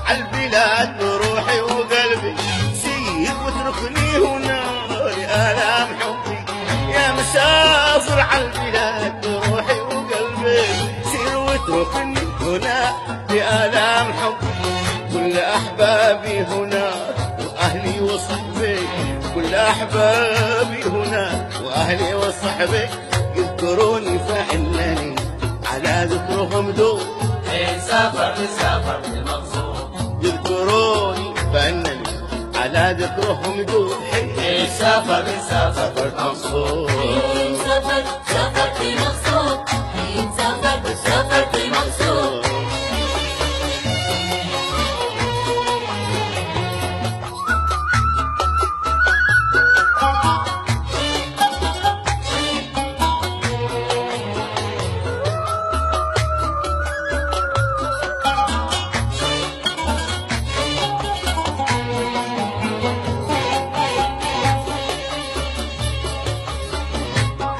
عالبلاد بروحي وقلبي، سير واتركني هنا لآلام حبي. يا مسافر عالبلاد بروحي وقلبي، سير واتركني هنا لآلام حبي. كل أحبابي هنا وأهلي وصحبي، كل أحبابي هنا وأهلي وصحبي، يذكروني فإنني على ذكرهم دوب. سافر سافر المقصود، يذكروني فإنني على ذكرهم دوب. سافر سافر المقصود، سافر سافرت مقصود، سافر سافرت مقصود.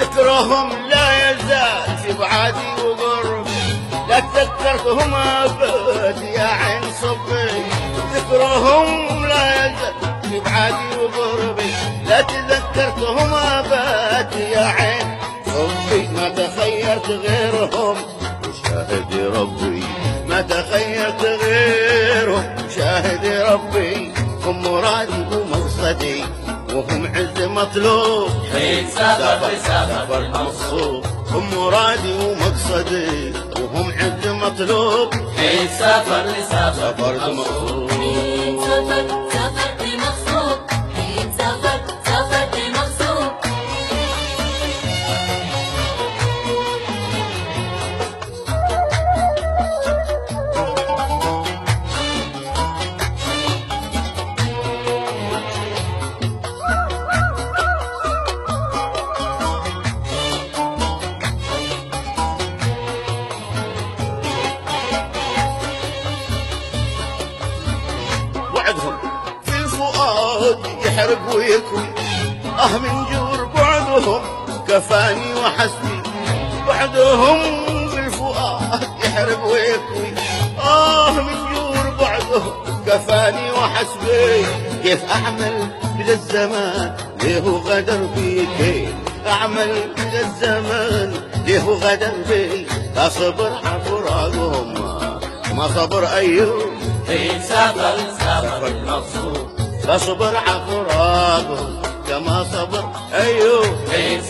ذكرهم لا يزال في بعادي وقربي، لا تذكرتهم أبد يا عين صبي. ذكرهم لا يزال في بعادي وقربي، لا تذكرتهم أبد يا عين صبي. ما تخيرت غيرهم وشاهدي ربي، ما تخيرت غيرهم وشاهدي ربي. هم مرادي ومقصدي وهم عز مطلوب. سافر سافر المقصود، هم مرادي ومقصدي وهم عز مطلوب. سافر سافر المقصود، سافر سافرت مقصود، سافر سافرت مقصود. وعدهم في الفؤاد يحرق ويكوي، من جور بعدهم كفاني وحسبي. بعدهم في الفؤاد يحرق ويكوي، من جور بعدهم كفاني وحسبي. كيف أعمل بذا الزمان ليه غدر بي، كيف أعمل بذا الزمان ليه غدر بي. أصبر على فراقهم ما صبر أيوب. سافر سافر المقصود، فاصبر على فراقهم كما صبر أيوب.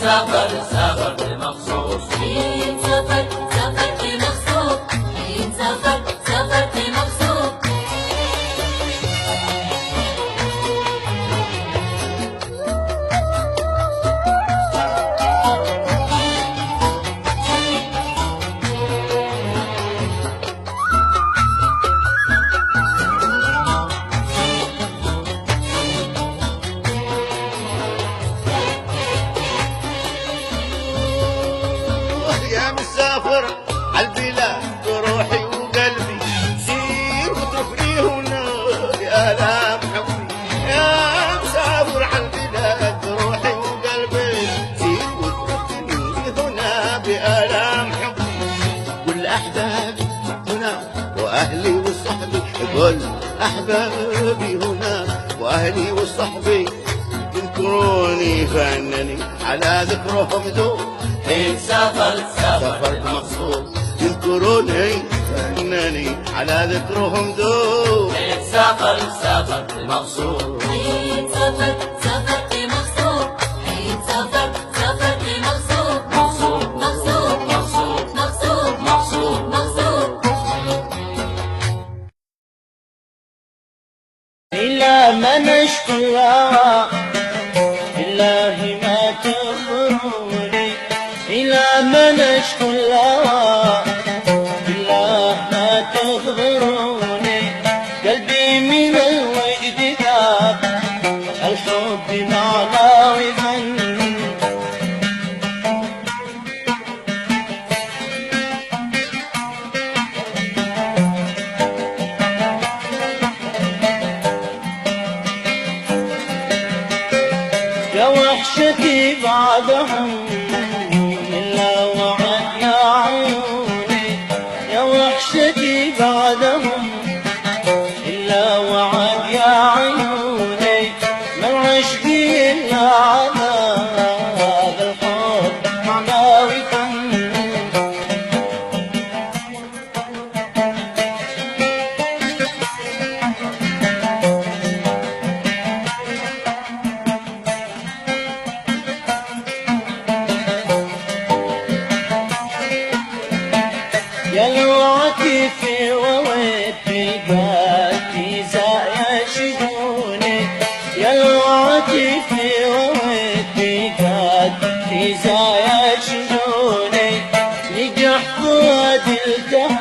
سافر سافر المقصود، سافر سافرت مقصود، سافر سافرت مقصود. يا مسافر عالبلاد بروحي وقلبي، سير واتركني هنا بآلام حبي. يا مسافر عالبلاد بروحي وقلبي، سير واتركني هنا بآلام حبي. كل أحبابي هنا وأهلي وصحبي، كل أحبابي هنا وأهلي وصحبي، يذكروني فإنني على ذكرهم دوب. سافر سافر سافرت مقصود، يذكروني فإنني على ذكرهم دوب. سافر سافر المقصود، سافر سافرت مقصود، سافر سافرت مقصود. مقصود مقصود مقصود مقصود مقصود مقصود. إلى من أشكو الهوى بالله ما تخبروني، إلى من أشكو الهوى بالله ما تخبروني. قلبي من الوجد ذاب، الحب معنى وفن. يا وحشتي بعدهم إلا وعد يا عيوني، يا وحشتي بعدهم إلا وعد يا عيوني من عشقي إلا عذاب الحب معناوي فن. يا لوعتي في وودي قاتي زايشوني، يا لوعتي في وودي قاتي زايشوني، نجح فؤاد التهاب